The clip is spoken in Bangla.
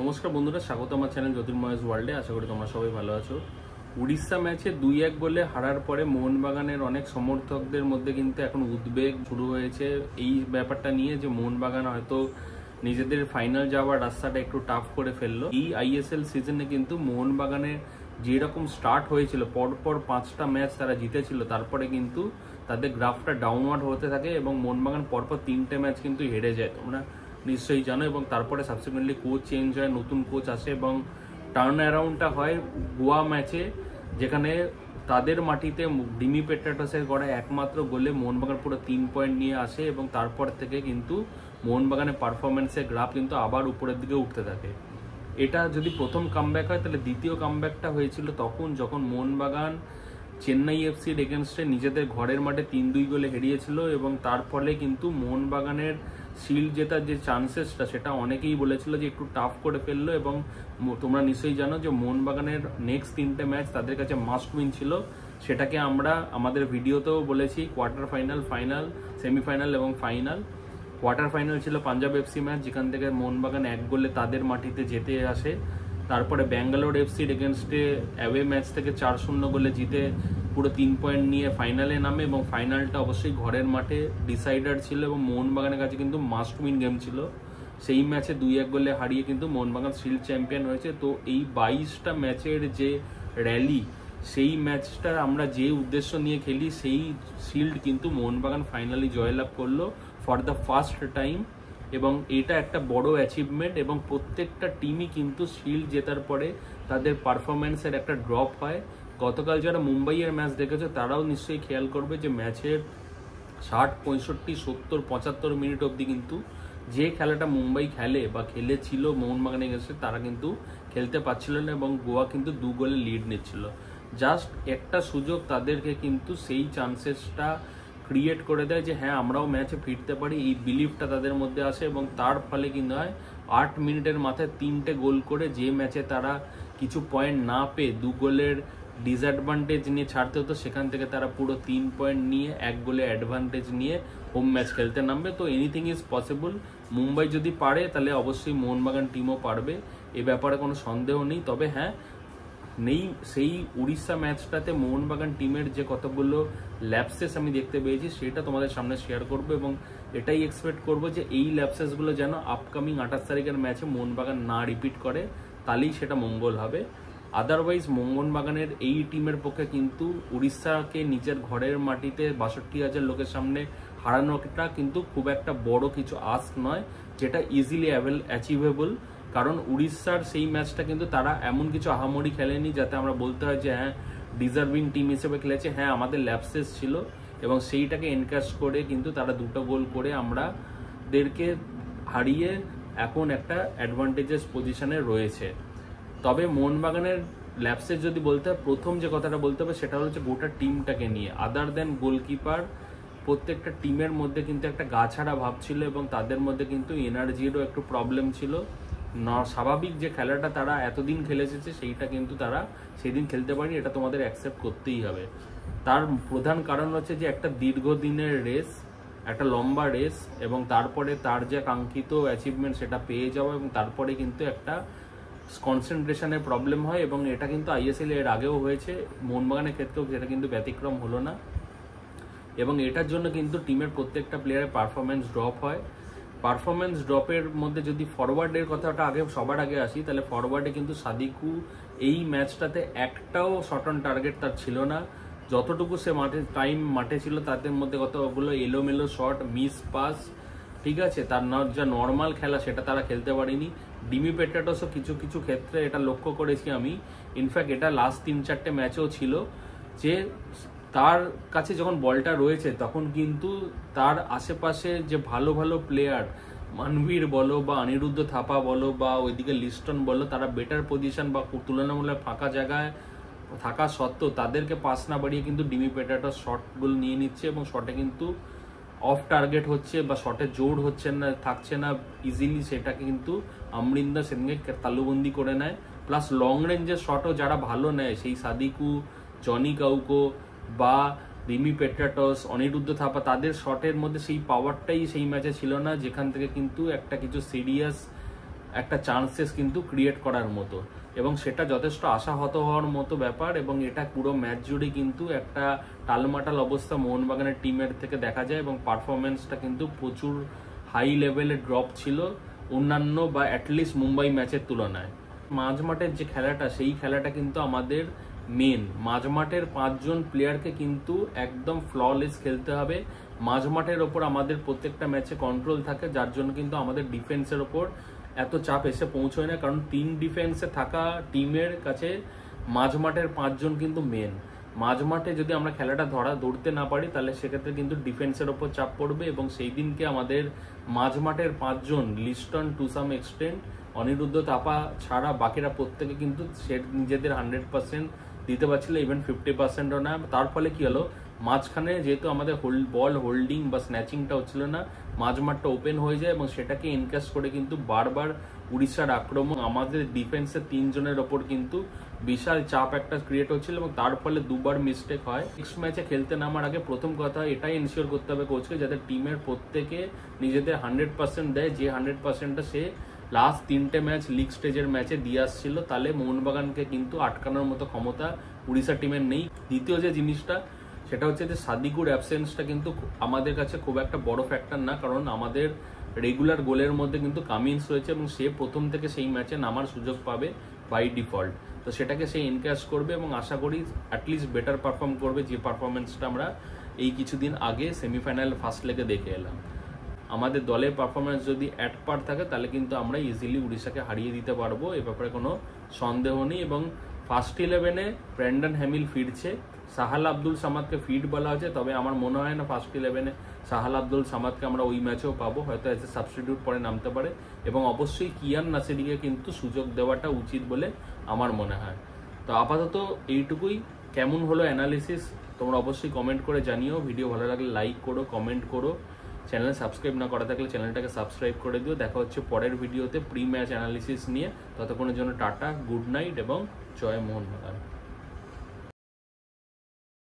নমস্কার বন্ধুরা, স্বাগত আমার চ্যানেল জ্যোতির্ময় ওয়ার্ল্ডে। আশা করি তোমরা সবাই ভালো আছো। উড়িষ্যা ম্যাচে 2-1 গোলে হারার পরে মোহনবাগানের অনেক সমর্থকদের মধ্যে কিন্তু এখন উদ্বেগ শুরু হয়েছে এই ব্যাপারটা নিয়ে যে মোহনবাগান হয়তো নিজেদের ফাইনাল যাওয়ার রাস্তাটা একটু টাফ করে ফেললো। এই আইএসএল সিজনে কিন্তু মোহনবাগানের যেরকম স্টার্ট হয়েছিল, পরপর 5টা ম্যাচ তারা জিতেছিল, তারপরে কিন্তু তাদের গ্রাফটা ডাউনওয়ার্ড হতে থাকে এবং মোহনবাগান পরপর 3টে ম্যাচ কিন্তু হেরে যায়, তোমরা নিশ্চয়ই জানো। এবং তারপরে সাবসিকুয়েন্টলি কোচ চেঞ্জ হয়, নতুন কোচ আসে এবং টার্ন অ্যারাউন্ডটা হয় গোয়া ম্যাচে, যেখানে তাদের মাটিতে ডিমি পেট্রাটসের গড়ায় একমাত্র গোলে মোহনবাগান পুরো 3 পয়েন্ট নিয়ে আসে এবং তারপর থেকে কিন্তু মোহনবাগানের পারফরমেন্সের গ্রাফ কিন্তু আবার উপরের দিকে উঠতে থাকে। এটা যদি প্রথম কামব্যাক হয়, তাহলে দ্বিতীয় কামব্যাকটা হয়েছিল তখন যখন মোহনবাগান চেন্নাই এফসির এগেনস্টে নিজেদের ঘরের মাঠে 3-2 গোলে হেরিয়েছিল এবং তার ফলে কিন্তু মোহনবাগানের শিল্ড জেতার যে চান্সেসটা সেটা অনেকেই বলেছিল যে একটু টাফ করে ফেললো। এবং তোমরা নিশ্চয়ই জানো যে মোহনবাগানের নেক্সট 3টে ম্যাচ তাদের কাছে মাস্ট উইন ছিল। সেটাকে আমরা আমাদের ভিডিওতেও বলেছি, কোয়ার্টার ফাইনাল, ফাইনাল, সেমিফাইনাল এবং ফাইনাল। কোয়ার্টার ফাইনাল ছিল পাঞ্জাব এফসি ম্যাচ, যেখান থেকে মোহনবাগান 1 গোলে তাদের মাটিতে জিতে আসে। তারপরে ব্যাঙ্গালোর এফসির এগেনস্টে অ্যাওয়ে ম্যাচ থেকে 4-0 গোলে জিতে পুরো 3 পয়েন্ট নিয়ে ফাইনালে নামে এবং ফাইনালটা অবশ্যই ঘরের মাঠে ডিসাইডার ছিল এবং মোহনবাগানের কাছে কিন্তু মাস্ট উইন গেম ছিল। সেই ম্যাচে 2-1 গোলে হারিয়ে কিন্তু মোহনবাগান শিল্ড চ্যাম্পিয়ন হয়েছে। তো এই 22টা ম্যাচের যে র্যালি, সেই ম্যাচটা আমরা যে উদ্দেশ্য নিয়ে খেলি, সেই শিল্ড কিন্তু মোহনবাগান ফাইনালি জয়লাভ করলো ফর দ্য ফার্স্ট টাইম এবং এটা একটা বড় অ্যাচিভমেন্ট। এবং প্রত্যেকটা টিমই কিন্তু শিল্ড জেতার পরে তাদের পারফরমেন্সের একটা ড্রপ হয়। গতকাল যারা মুম্বাইয়ের ম্যাচ দেখেছো তারাও নিশ্চয়ই খেয়াল করবে যে ম্যাচের 60, 65, 70, 75 মিনিট অবধি কিন্তু যে খেলাটা মুম্বাই খেলে বা খেলেছিল মোহনবাগানের কাছে, তারা কিন্তু খেলতে পারছিল না এবং গোয়া কিন্তু 2 গোলে লিড নিচ্ছিল। জাস্ট একটা সুযোগ তাদেরকে কিন্তু সেই চান্সেসটা ক্রিয়েট করে দেয় যে হ্যাঁ আমরাও ম্যাচে ফিরতে পারি, এই বিলিভটা তাদের মধ্যে আসে এবং তার ফলে কিন্তু হয় 8 মিনিটের মাথায় 3টে গোল করে, যে ম্যাচে তারা কিছু পয়েন্ট না পেয়ে 2 গোলের ডিসঅ্যাডভান্টেজ নিয়ে ছাড়তে হতো, সেখান থেকে তারা পুরো 3 পয়েন্ট নিয়ে 1 গোলে অ্যাডভান্টেজ নিয়ে হোম ম্যাচ খেলতে নামবে। তো এনিথিং ইজ পসিবল। মুম্বাই যদি পারে তাহলে অবশ্যই মোহনবাগান টিমও পারবে, এ ব্যাপারে কোনো সন্দেহ নেই। তবে হ্যাঁ, সেই উড়িষ্যা ম্যাচটাতে মোহনবাগান টিমের যে কতগুলো ল্যাপসেস আমি দেখতে পেয়েছি সেটা তোমাদের সামনে শেয়ার করবো এবং এটাই এক্সপেক্ট করবো যে এই ল্যাপসেসগুলো যেন আপকামিং 28 তারিখের ম্যাচে মোহনবাগান না রিপিট করে, তাহলেই সেটা মঙ্গল হবে। আদারওয়াইজ মোহনবাগানের এই টিমের পক্ষে কিন্তু উড়িষ্যাকে নিজের ঘরের মাটিতে 62,000 লোকের সামনে হারানোটা কিন্তু খুব একটা বড় কিছু আস্ক নয়, যেটা ইজিলি অ্যাচিভেবল। কারণ উড়িষ্যার সেই ম্যাচটা কিন্তু তারা এমন কিছু আহামরি খেলেনি যাতে আমরা বলতে হয় যে হ্যাঁ ডিজার্ভিং টিম হিসেবে খেলেছে। হ্যাঁ, আমাদের ল্যাপসেস ছিল এবং সেইটাকে এনক্যাশ করে কিন্তু তারা 2টো গোল করে আমাদেরকে হারিয়ে এখন একটা অ্যাডভান্টেজেস পজিশনে রয়েছে। তবে মোহনবাগানের ল্যাপসেস যদি বলতে হয়, প্রথম যে কথাটা বলতে হবে সেটা হচ্ছে গোটা টিমটাকে নিয়ে। আদার দেন গোলকিপার, প্রত্যেকটা টিমের মধ্যে কিন্তু একটা গাছাড়া ভাব ছিল এবং তাদের মধ্যে কিন্তু এনার্জিরও একটু প্রবলেম ছিল। স্বাভাবিক যে খেলাটা তারা এতদিন খেলে এসেছে সেইটা কিন্তু তারা সেদিন খেলতে পারেনি, এটা তোমাদের অ্যাকসেপ্ট করতেই হবে। তার প্রধান কারণ হচ্ছে যে একটা দীর্ঘদিনের রেস, একটা লম্বা রেস এবং তারপরে তার যে কাঙ্ক্ষিত অ্যাচিভমেন্ট সেটা পেয়ে যাওয়া এবং তারপরে কিন্তু একটা কনসেন্ট্রেশনের প্রবলেম হয় এবং এটা কিন্তু আইএসএল এর আগেও হয়েছে, মোহনবাগানের ক্ষেত্রেও সেটা কিন্তু ব্যতিক্রম হলো না। এবং এটার জন্য কিন্তু টিমের প্রত্যেকটা প্লেয়ারের পারফরমেন্স ড্রপ হয়। পারফরমেন্স ড্রপের মধ্যে যদি ফরওয়ার্ডের কথাটা সবার আগে আসি, তাহলে ফরওয়ার্ডে কিন্তু সাদিকু এই ম্যাচটাতে একটাও শট অন টার্গেট তার ছিল না। যতটুকু সে মাঠে ছিল তাদের মধ্যে কতগুলো এলোমেলো শট, মিস পাস, ঠিক আছে, তার যা নর্মাল খেলা সেটা তারা খেলতে পারেনি। ডিমি পেট্রাটসও কিছু কিছু ক্ষেত্রে এটা লক্ষ্য করেছি আমি, ইনফ্যাক্ট এটা লাস্ট 3-4টে ম্যাচেও ছিল যে তার কাছে যখন বলটা রয়েছে তখন কিন্তু তার আশেপাশে যে ভালো ভালো প্লেয়ার, মানবীর বলো বা অনিরুদ্ধ থাপা বলো বা ওইদিকে লিস্টন বলো, তারা বেটার পজিশন বা তুলনামূলক ফাঁকা জায়গায় থাকা সত্ত্বেও তাদেরকে পাস না বাড়িয়ে কিন্তু ডিমি পেট্রাটস শটগুলো নিয়ে নিচ্ছে এবং শটে কিন্তু অফ টার্গেট হচ্ছে বা শটে জোর হচ্ছে না, থাকছে না ইজিলি, সেটাকে কিন্তু আমরিন্দর সেদিনকে তালুবন্দি করে নেয়। প্লাস লং রেঞ্জের শটও যারা ভালো নেয়, সেই সাদিকু, জনি কাউকো বা ডিমি পেট্রাটস, অনিরুদ্ধ থাপা, তাদের শটের মধ্যে সেই পাওয়ারটাই সেই ম্যাচে ছিল না, যেখান থেকে কিন্তু একটা কিছু সিরিয়াস একটা চান্সেস কিন্তু ক্রিয়েট করার মতো, এবং সেটা যথেষ্ট আশাহত হওয়ার মতো ব্যাপার। এবং এটা পুরো ম্যাচ জুড়ে কিন্তু একটা টালমাটাল অবস্থা মোহনবাগানের টিমের থেকে দেখা যায়, এবং পারফরমেন্সটা কিন্তু প্রচুর হাই লেভেলে ড্রপ ছিল অন্যান্য বা অ্যাটলিস্ট মুম্বাই ম্যাচের তুলনায়। মাঝমাঠের যে খেলাটা, সেই খেলাটা কিন্তু আমাদের মেন। মাঝমাঠের 5 জন প্লেয়ারকে কিন্তু একদম ফ্ললেস খেলতে হবে। মাঝমাঠের ওপর আমাদের প্রত্যেকটা ম্যাচে কন্ট্রোল থাকে, যার জন্য কিন্তু আমাদের ডিফেন্সের ওপর এত চাপ এসে পৌঁছয় না, কারণ 3 ডিফেন্সে থাকা টিমের কাছে মাঝমাঠের 5 জন কিন্তু মেন। মাঝমাঠে যদি আমরা খেলাটা ধরতে না পারি, তাহলে সেক্ষেত্রে কিন্তু ডিফেন্সের ওপর চাপ পড়বে, এবং সেই দিনকে আমাদের মাঝমাঠের 5 জন, Liston to some extent, Aniruddha Thapa ছাড়া বাকিরা প্রত্যেকে কিন্তু সে নিজেদের 100% দিতে পারছিল, ইভেন 50%ও না। তার ফলে কি হলো, মাঝখানে যেহেতু আমাদের বল হোল্ডিং বা স্ন্যাচিংটা হচ্ছিল না, মাঝমাঠটা ওপেন হয়ে যায়, এবং সেটাকে এনক্যাশ করে কিন্তু বারবার উড়িষ্যার আক্রমণ আমাদের ডিফেন্সের 3 জনের ওপর কিন্তু বিশাল চাপ একটা ক্রিয়েট হচ্ছিল, এবং তার ফলে দুবার মিস্টেক হয়। নেক্সট ম্যাচে খেলতে নামার আগে প্রথম কথা এটাই এনশিওর করতে হবে কোচকে, যাতে টিমের প্রত্যেকে নিজেদের 100% দেয়, যে 100%টা সে লাস্ট 3টে ম্যাচ লিগ স্টেজের ম্যাচে দিয়ে আসছিল। তাহলে মোহনবাগানকে কিন্তু আটকানোর মতো ক্ষমতা উড়িষ্যা টিমের নেই। দ্বিতীয় যে জিনিসটা, সেটা হচ্ছে যে সাদিকুর অ্যাবসেন্সটা কিন্তু আমাদের কাছে খুব একটা বড় ফ্যাক্টর না, কারণ আমাদের রেগুলার গোলের মধ্যে কিন্তু কামিন্স রয়েছে, এবং সে প্রথম থেকে সেই ম্যাচে নামার সুযোগ পাবে বাই ডিফল্ট। তো সেটাকে সে এনক্যাশ করবে, এবং আশা করি অ্যাটলিস্ট বেটার পারফর্ম করবে, যে পারফরমেন্সটা আমরা এই কিছুদিন আগে সেমিফাইনাল ফার্স্ট লেগে দেখে এলাম। আমাদের দলের পারফরমেন্স যদি অ্যাট পার থাকে, তাহলে কিন্তু আমরা ইজিলি উড়িষ্যাকে হারিয়ে দিতে পারবো, এ ব্যাপারে কোনো সন্দেহ নেই। এবং ফার্স্ট 11-এ ব্র্যান্ডন হ্যামিল ফিরছে, সাহাল আব্দুল সামাদকে ফিট বলা হয়েছে, তবে আমার মনে হয় না ফার্স্ট 11-এ সাহাল আব্দুল সামাদকে আমরা ওই ম্যাচেও পাবো, হয়তো এজ এ সাবস্টিটিউট পরে নামতে পারে। এবং অবশ্যই কিয়ান নাসিরিকে কিন্তু সুযোগ দেওয়াটা উচিত বলে আমার মনে হয়। তো আপাতত এইটুকুই। কেমন হলো অ্যানালিসিস তোমরা অবশ্যই কমেন্ট করে জানিও। ভিডিও ভালো লাগলে লাইক করো, কমেন্ট করো। চ্যানেল সাবস্ক্রাইব না করা থাকলে চ্যানেলটাকে সাবস্ক্রাইব করে দিও। দেখা হচ্ছে পরের ভিডিওতে প্রি ম্যাচ অ্যানালিসিস নিয়ে। ততক্ষণের জন্য টাটা, গুড নাইট এবং জয় মোহনবাগান।